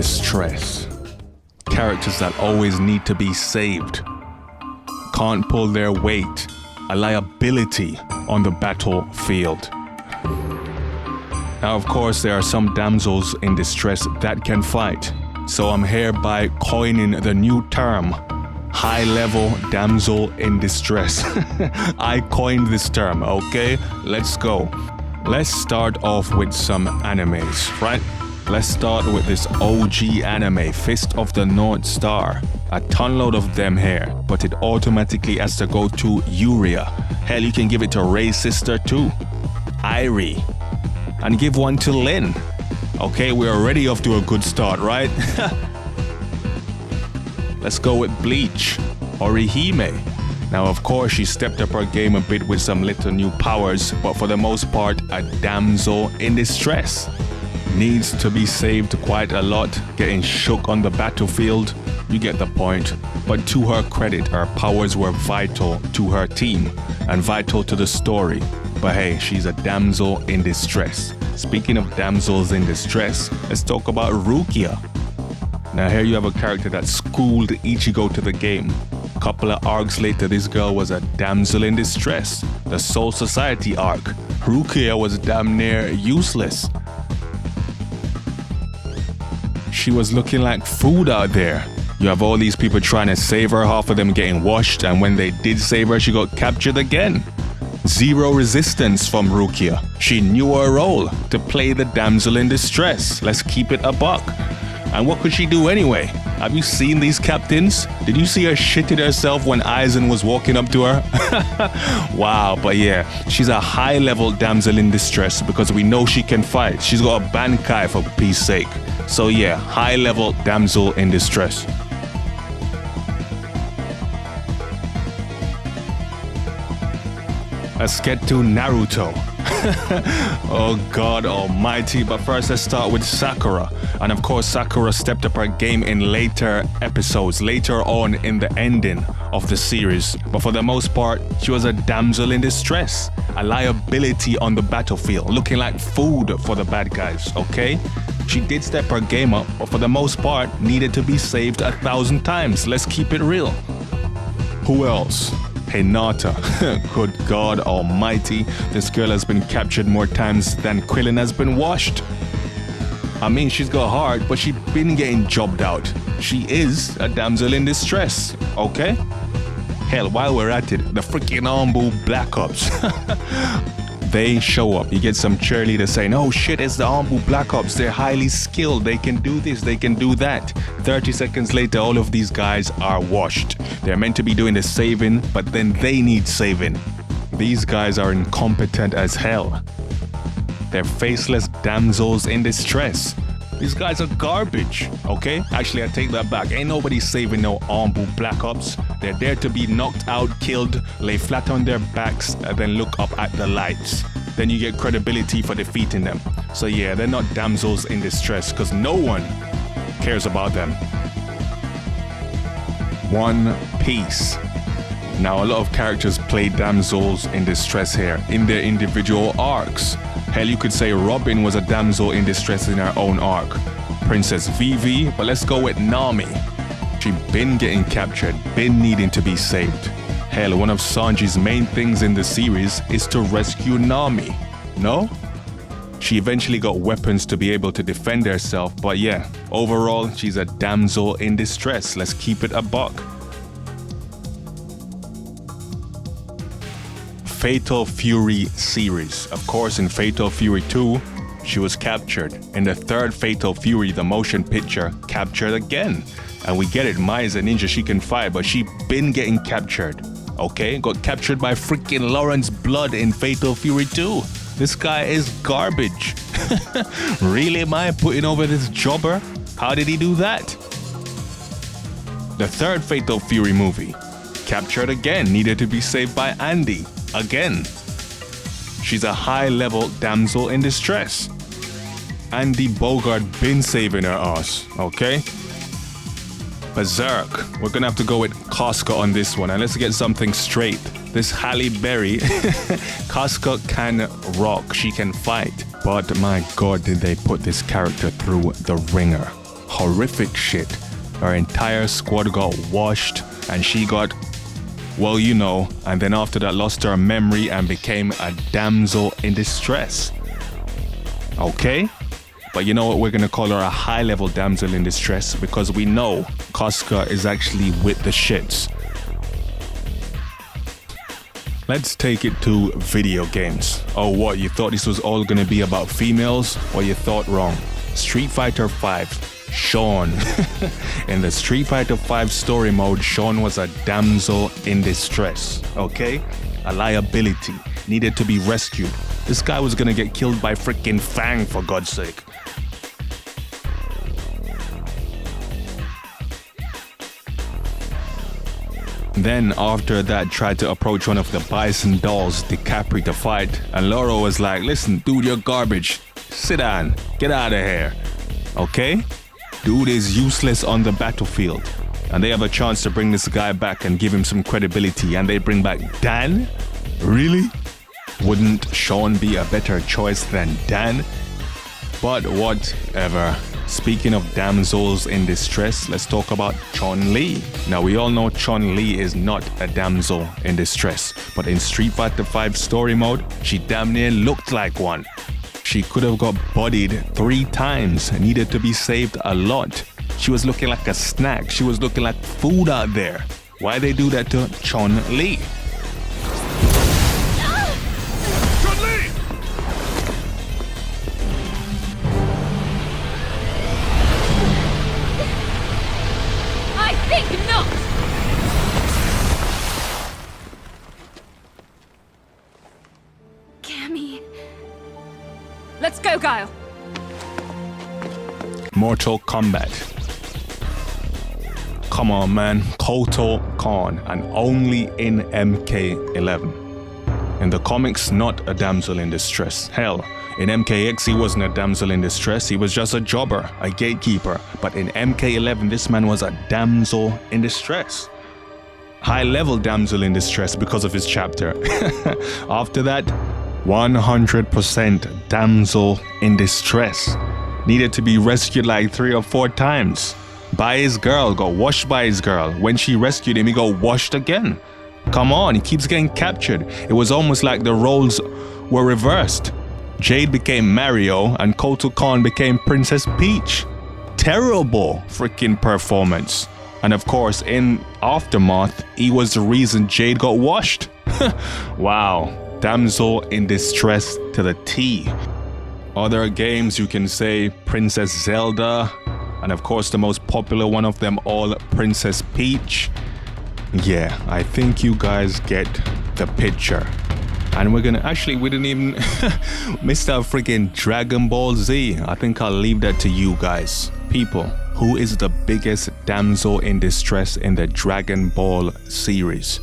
distress. Characters that always need to be saved. Can't pull their weight. A liability on the battlefield. Now, of course, there are some damsels in distress that can fight. So I'm hereby coining the new term, high-level damsel in distress. I coined this term, okay? Let's go. Let's start off with some animes, right? Let's start with this OG anime, Fist of the North Star. A tonload of them here, but it automatically has to go to Uria. Hell, you can give it to Ray's sister too, Irie. And give one to Lin. Okay, we're already off to a good start, right? Let's go with Bleach Orihime. Now, of course, she stepped up her game a bit with some little new powers, but for the most part, a damsel in distress. Needs to be saved quite a lot, getting shook on the battlefield. You get the point. But to her credit, her powers were vital to her team and vital to the story. But hey, she's a damsel in distress. Speaking of damsels in distress, let's talk about Rukia. Now here you have a character that schooled Ichigo to the game. Couple of arcs later, this girl was a damsel in distress. The Soul Society arc. Rukia was damn near useless. She was looking like food out there. You have all these people trying to save her, half of them getting washed, and when they did save her, she got captured again. Zero resistance from Rukia. She knew her role, to play the damsel in distress. Let's keep it a buck. And what could she do anyway? Have you seen these captains? Did you see her shitting herself when Aizen was walking up to her? Wow, but yeah, she's a high-level damsel in distress because we know she can fight. She's got a Bankai for peace sake. So yeah, high-level damsel in distress. Let's get to Naruto. Oh God almighty, but first let's start with Sakura. And of course Sakura stepped up her game in later episodes, later on in the ending of the series. But for the most part, she was a damsel in distress, a liability on the battlefield, looking like food for the bad guys, okay? She did step her game up, but for the most part, needed to be saved 1,000 times. Let's keep it real. Who else? Hinata. Good God almighty, this girl has been captured more times than Krillin has been washed. I mean, she's got heart, but she's been getting jobbed out. She is a damsel in distress, okay? Hell, while we're at it, the freaking Anbu Black Ops. They show up. You get some cheerleaders saying, oh shit, it's the Anbu Black Ops. They're highly skilled. They can do this. They can do that. 30 seconds later, all of these guys are washed. They're meant to be doing the saving, but then they need saving. These guys are incompetent as hell. They're faceless damsels in distress. These guys are garbage, okay? Actually, I take that back. Ain't nobody saving no Anbu Black Ops. They're there to be knocked out, killed, lay flat on their backs, and then look up at the lights. Then you get credibility for defeating them. So yeah, they're not damsels in distress because no one cares about them. One Piece. Now, a lot of characters play damsels in distress here in their individual arcs. Hell, you could say Robin was a damsel in distress in her own arc. Princess Vivi, but let's go with Nami. She been getting captured, been needing to be saved. Hell, one of Sanji's main things in the series is to rescue Nami. No? She eventually got weapons to be able to defend herself, but yeah, overall, she's a damsel in distress. Let's keep it a buck. Fatal Fury series. Of course, in Fatal Fury 2, she was captured. In the third Fatal Fury, the motion picture, captured again. And we get it, Mai is a ninja, she can fight, but she been getting captured. Okay, got captured by freaking Lawrence Blood in Fatal Fury 2. This guy is garbage. Really, Mai putting over this jobber? How did he do that? The third Fatal Fury movie, captured again, needed to be saved by Andy. Again, she's a high-level damsel in distress. Andy Bogart been saving her ass, okay? Berserk. We're gonna have to go with Casca on this one, and let's get something straight. This Halle Berry, Casca can rock, she can fight. But my God, did they put this character through the ringer. horrific shit. Her entire squad got washed and she got, well, you know, and then after that lost her memory and became a damsel in distress. Okay? But you know what? We're gonna call her a high-level damsel in distress because we know Casca is actually with the shits. Let's take it to video games. Oh, what? You thought this was all gonna be about females? Well, you thought wrong. Street Fighter V, Sean. In the Street Fighter V story mode, Sean was a damsel in distress, okay? A liability, needed to be rescued. This guy was gonna get killed by freaking Fang, for God's sake. Then after that, tried to approach one of the Bison dolls, DiCaprio, to fight, and Laura was like, listen, dude, you're garbage. Sit down, get out of here. Okay? Dude is useless on the battlefield. And they have a chance to bring this guy back and give him some credibility, and they bring back Dan? Really? Wouldn't Sean be a better choice than Dan? But whatever. Speaking of damsels in distress, let's talk about Chun-Li. Now we all know Chun-Li is not a damsel in distress, but in Street Fighter V story mode, she damn near looked like one. She could have got bodied 3 times, needed to be saved a lot. She was looking like a snack, she was looking like food out there. Why they do that to Chun-Li? Let's go, Guile. Mortal Kombat. Come on, man. Kotal Khan, and only in MK11. In the comics, not a damsel in distress. Hell, in MKX, he wasn't a damsel in distress. He was just a jobber, a gatekeeper. But in MK11, this man was a damsel in distress. High-level damsel in distress because of his chapter. After that, 100% damsel in distress. Needed to be rescued like 3 or 4 times. By his girl, got washed by his girl. When she rescued him, he got washed again. Come on, he keeps getting captured. It was almost like the roles were reversed. Jade became Mario and Kotal Khan became Princess Peach. Terrible freaking performance. And of course, in Aftermath, he was the reason Jade got washed. Wow. Damsel in distress to the T. Other games you can say Princess Zelda, and of course the most popular one of them all, Princess Peach. Yeah, I think you guys get the picture. And we're gonna, actually we didn't even miss our freaking Dragon Ball Z. I think I'll leave that to you guys. People, who is the biggest damsel in distress in the Dragon Ball series?